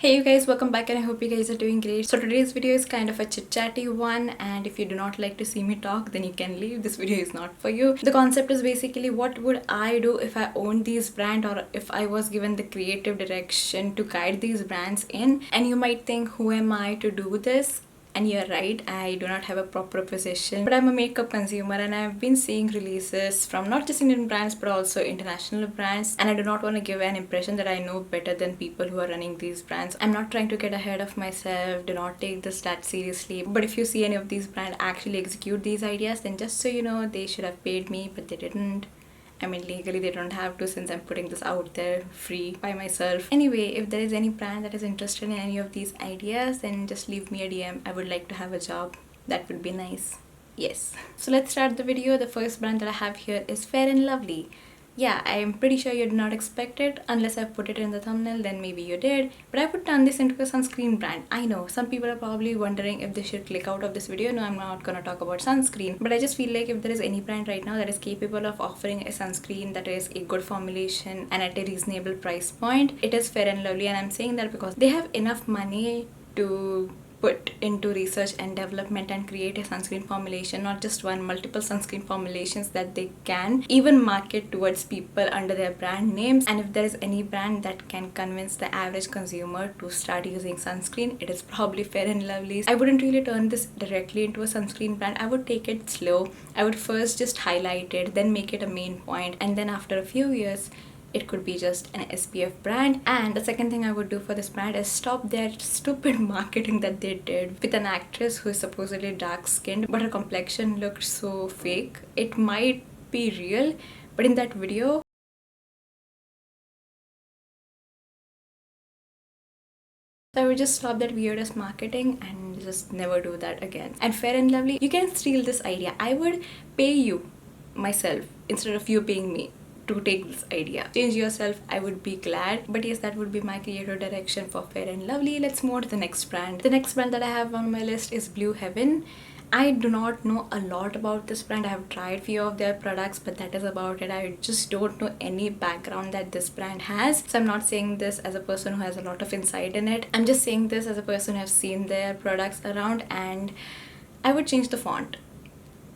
Hey you guys, welcome back and I hope you guys are doing great. So today's video is kind of a chit-chatty one, and if you do not like to see me talk, then you can leave. This video is not for you. The concept is basically what would I do if I owned these brands, or if I was given the creative direction to guide these brands in. And you might think, who am I to do this? And you're right, I do not have a proper position, but I'm a makeup consumer and I've been seeing releases from not just Indian brands but also international brands, and I do not want to give an impression that I know better than people who are running these brands. I'm not trying to get ahead of myself, do not take this that seriously, but if you see any of these brands actually execute these ideas, then just so you know, they should have paid me, but they didn't. I mean, legally they don't have to, since I'm putting this out there free by myself. Anyway, if there is any brand that is interested in any of these ideas, then just leave me a DM. I would like to have a job. That would be nice. Yes. So let's start the video. The first brand that I have here is Fair and Lovely. Yeah, I'm pretty sure you did not expect it. Unless I put it in the thumbnail, then maybe you did. But I would turn this into a sunscreen brand. I know, some people are probably wondering if they should click out of this video. No, I'm not gonna talk about sunscreen. But I just feel like if there is any brand right now that is capable of offering a sunscreen that is a good formulation and at a reasonable price point, it is Fair and Lovely. And I'm saying that because they have enough money to put into research and development and create a sunscreen formulation, not just one, multiple sunscreen formulations that they can even market towards people under their brand names. And if there is any brand that can convince the average consumer to start using sunscreen, it is probably Fair and Lovely. I wouldn't really turn this directly into a sunscreen brand. I would take it slow. I would first just highlight it, then make it a main point, and then after a few years it could be just an SPF brand. And the second thing I would do for this brand is stop their stupid marketing that they did with an actress who is supposedly dark skinned but her complexion looked so fake. It might be real, but in that video I would just stop that weirdest marketing and just never do that again. And Fair and Lovely, you can steal this idea. I would pay you myself instead of you paying me to take this idea. Change yourself, I would be glad. But yes, that would be my creative direction for Fair and Lovely. Let's move on to the next brand. The next brand that I have on my list is Blue Heaven. I do not know a lot about this brand. I have tried few of their products, but that is about it. I just don't know any background that this brand has. So I'm not saying this as a person who has a lot of insight in it. I'm just saying this as a person who has seen their products around, and I would change the font.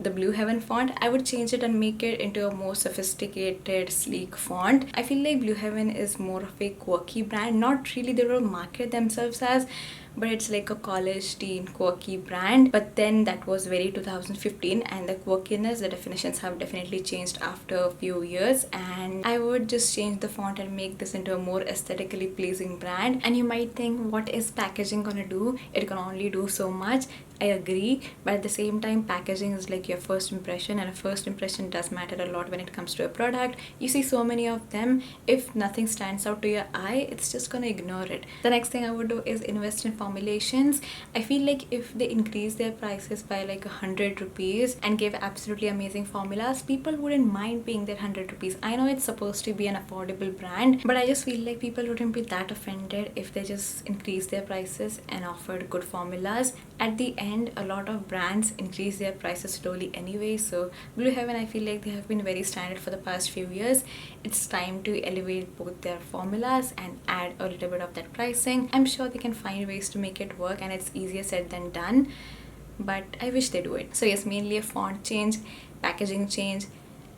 The Blue Heaven font, I would change it and make it into a more sophisticated, sleek font. I feel like Blue Heaven is more of a quirky brand. Not really, they don't market themselves as, but it's like a college teen quirky brand. But then that was very 2015, and the quirkiness, the definitions have definitely changed after a few years. And I would just change the font and make this into a more aesthetically pleasing brand. And you might think, what is packaging gonna do? It can only do so much. I agree, but at the same time, packaging is like your first impression, and a first impression does matter a lot when it comes to a product. You see so many of them, if nothing stands out to your eye, it's just gonna ignore it. The next thing I would do is invest in formulations. I feel like if they increase their prices by like 100 rupees and give absolutely amazing formulas, people wouldn't mind paying their 100 rupees. I know it's supposed to be an affordable brand, but I just feel like people wouldn't be that offended if they just increase their prices and offered good formulas. At the end, a lot of brands increase their prices slowly anyway, so Blue Heaven, I feel like they have been very standard for the past few years. It's time to elevate both their formulas and add a little bit of that pricing. I'm sure they can find ways to make it work, and it's easier said than done, but I wish they do it. So yes, mainly a font change, packaging change,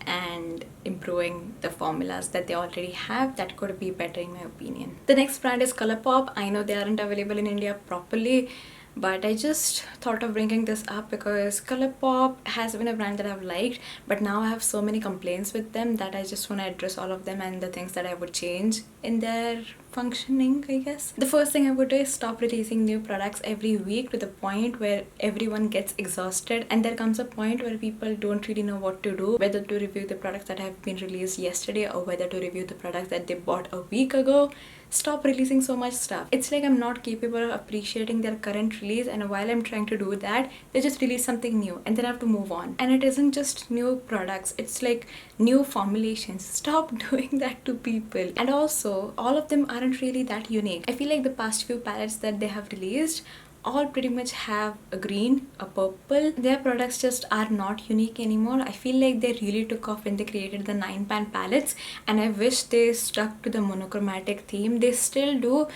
and improving the formulas that they already have. That could be better in my opinion. The next brand is Colourpop. I know they aren't available in India properly, but I just thought of bringing this up because Colourpop has been a brand that I've liked, but now I have so many complaints with them that I just want to address all of them and the things that I would change in their functioning, I guess. The first thing I would do is stop releasing new products every week to the point where everyone gets exhausted, and there comes a point where people don't really know what to do, whether to review the products that have been released yesterday or whether to review the products that they bought a week ago. Stop releasing so much stuff. It's like I'm not capable of appreciating their current release, and while I'm trying to do that, they just release something new and then I have to move on. And it isn't just new products, it's like new formulations. Stop doing that to people. And also, all of them aren't really that unique. I feel like the past few palettes that they have released all pretty much have a green, a purple. Their products just are not unique anymore. I feel like they really took off when they created the 9-pan palettes, and I wish they stuck to the monochromatic theme. They still do,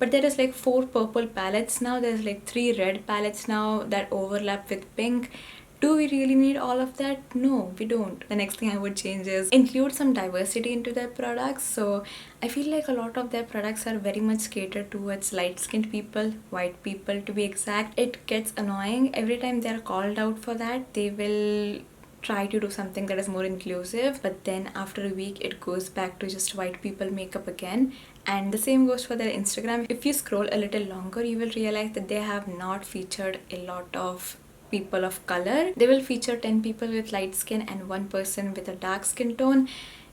but there is like 4 purple palettes now, there's like 3 red palettes now that overlap with pink. Do we really need all of that? No, we don't. The next thing I would change is include some diversity into their products. So I feel like a lot of their products are very much catered towards light-skinned people, white people to be exact. It gets annoying every time they're called out for that. They will try to do something that is more inclusive, but then after a week it goes back to just white people makeup again. And the same goes for their Instagram. If you scroll a little longer, you will realize that they have not featured a lot of people of color. They will feature 10 people with light skin and 1 person with a dark skin tone.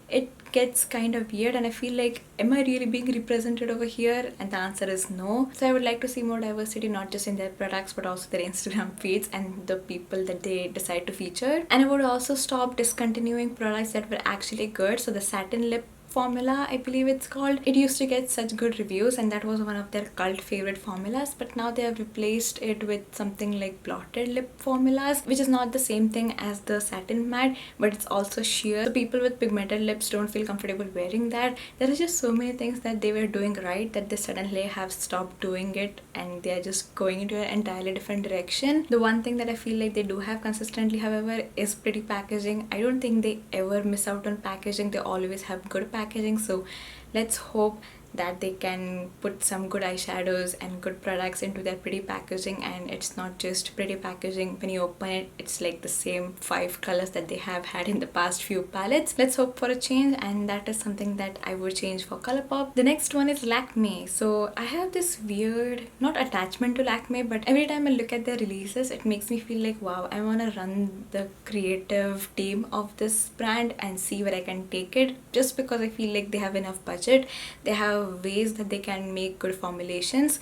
It gets kind of weird, and I feel like, am I really being represented over here? And the answer is no. So I would like to see more diversity, not just in their products but also their Instagram feeds and the people that they decide to feature. And I would also stop discontinuing products that were actually good. So the satin lip formula, I believe it's called, it used to get such good reviews and that was one of their cult favorite formulas, but now they have replaced it with something like blotted lip formulas, which is not the same thing as the satin matte, but it's also sheer, so people with pigmented lips don't feel comfortable wearing that. There are just so many things that they were doing right that they suddenly have stopped doing it and they are just going into an entirely different direction. The one thing that I feel like they do have consistently, however, is pretty packaging. I don't think they ever miss out on packaging. They always have good packaging, so let's hope that they can put some good eyeshadows and good products into their pretty packaging, and it's not just pretty packaging. When you open it, it's like the same 5 colors that they have had in the past few palettes. Let's hope for a change, and that is something that I would change for Colourpop. The next one is Lakme. So I have this weird, not attachment to Lakme, but every time I look at their releases, it makes me feel like, wow, I want to run the creative team of this brand and see where I can take it, just because I feel like they have enough budget. They have ways that they can make good formulations,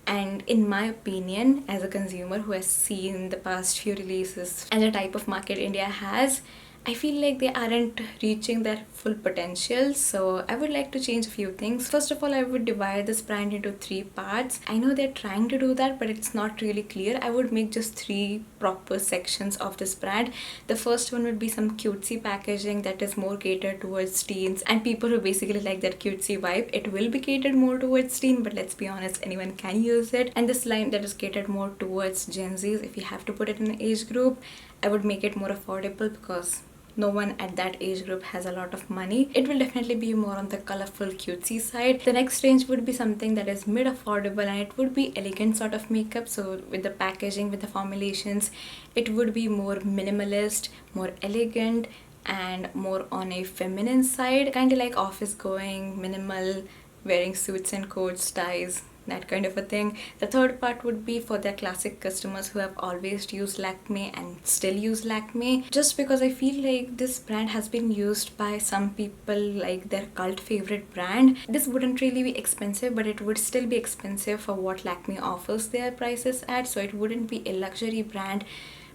and in my opinion, as a consumer who has seen the past few releases and the type of market India has, I feel like they aren't reaching their full potential. So I would like to change a few things. First of all, I would divide this brand into 3 parts. I know they're trying to do that, but it's not really clear. I would make just 3 proper sections of this brand. The first one would be some cutesy packaging that is more catered towards teens and people who basically like that cutesy vibe. It will be catered more towards teen, but let's be honest, anyone can use it. And this line that is catered more towards Gen Zs, if you have to put it in an age group, I would make it more affordable because no one at that age group has a lot of money. It will definitely be more on the colorful cutesy side. The next range would be something that is mid affordable, and it would be elegant sort of makeup. So with the packaging, with the formulations, it would be more minimalist, more elegant, and more on a feminine side, kind of like office going, minimal, wearing suits and coats, ties, that kind of a thing. The third part would be for their classic customers who have always used Lakme and still use Lakme, just because I feel like this brand has been used by some people like their cult favorite brand. This wouldn't really be expensive, but it would still be expensive for what Lakme offers their prices at, so it wouldn't be a luxury brand.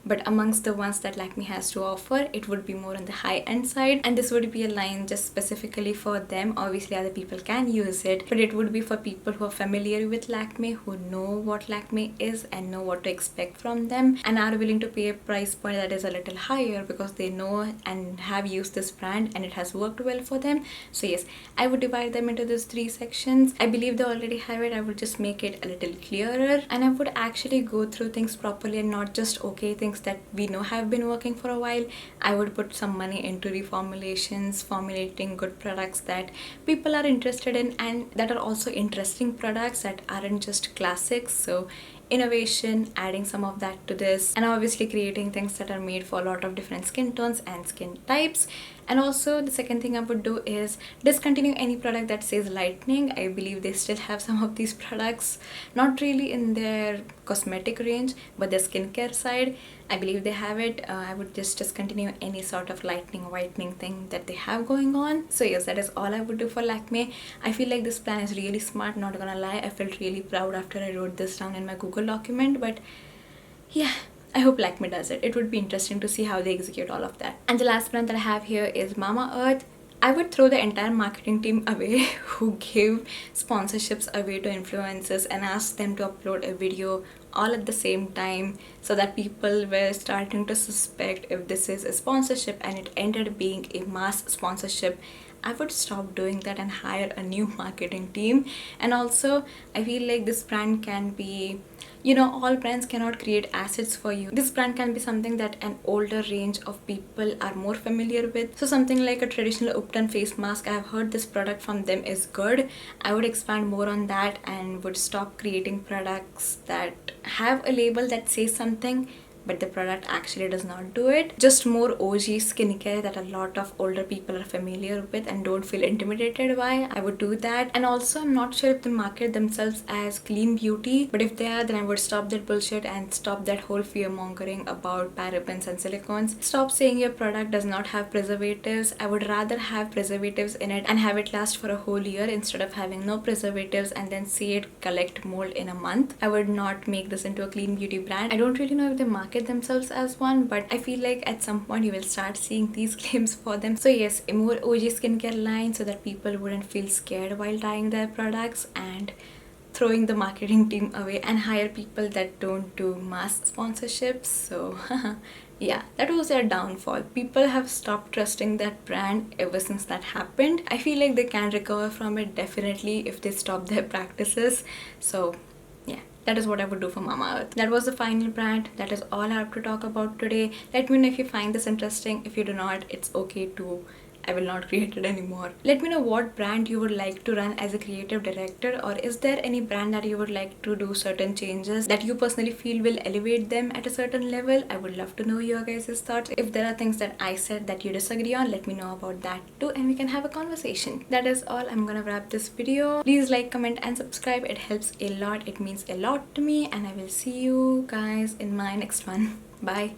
But amongst the ones that Lakme has to offer, it would be more on the high-end side, and this would be a line just specifically for them. Obviously other people can use it, but it would be for people who are familiar with Lakme, who know what Lakme is and know what to expect from them, and are willing to pay a price point that is a little higher because they know and have used this brand and it has worked well for them. So yes, I would divide them into these 3 sections. I believe they already have it. I would just make it a little clearer, and I would actually go through things properly and not just okay things that we know have been working for a while. I would put some money into reformulations, formulating good products that people are interested in and that are also interesting products that aren't just classics. So innovation, adding some of that to this, and obviously creating things that are made for a lot of different skin tones and skin types. And also the second thing I would do is discontinue any product that says lightening. I believe they still have some of these products, not really in their cosmetic range, but their skincare side, I believe they have it. I would just discontinue any sort of lightening, whitening thing that they have going on. So yes, that is all I would do for Lakme. I feel like this plan is really smart, not gonna lie. I felt really proud after I wrote this down in my Google document, but yeah, I hope Lakme does it. It would be interesting to see how they execute all of that. And the last brand that I have here is Mamaearth. I would throw the entire marketing team away who gave sponsorships away to influencers and asked them to upload a video all at the same time, so that people were starting to suspect if this is a sponsorship and it ended being a mass sponsorship, I would stop doing that and hire a new marketing team. And also, I feel like this brand can be, you know, all brands cannot create assets for you. This brand can be something that an older range of people are more familiar with. So something like a traditional Upton face mask, I have heard this product from them is good. I would expand more on that and would stop creating products that have a label that says something but the product actually does not do it. Just more OG skincare that a lot of older people are familiar with and don't feel intimidated by. I would do that. And also, I'm not sure if they market themselves as clean beauty, but if they are, then I would stop that bullshit and stop that whole fear mongering about parabens and silicones. Stop saying your product does not have preservatives. I would rather have preservatives in it and have it last for a whole year instead of having no preservatives and then see it collect mold in a month. I would not make this into a clean beauty brand. I don't really know if they market themselves as one, but I feel like at some point you will start seeing these claims for them. So yes, a more OG skincare line so that people wouldn't feel scared while trying their products, and throwing the marketing team away and hire people that don't do mass sponsorships. So yeah, that was their downfall. People have stopped trusting that brand ever since that happened. I feel like they can recover from it definitely if they stop their practices. So yeah, that is what I would do for Mamaearth. That was the final brand. That is all I have to talk about today. Let me know if you find this interesting. If you do not, it's okay too. I will not create it anymore. Let me know what brand you would like to run as a creative director, or is there any brand that you would like to do certain changes that you personally feel will elevate them at a certain level. I would love to know your guys' thoughts. If there are things that I said that you disagree on, let me know about that too and we can have a conversation. That is all. I'm gonna wrap this video. Please like, comment and subscribe. It helps a lot. It means a lot to me, and I will see you guys in my next one. Bye.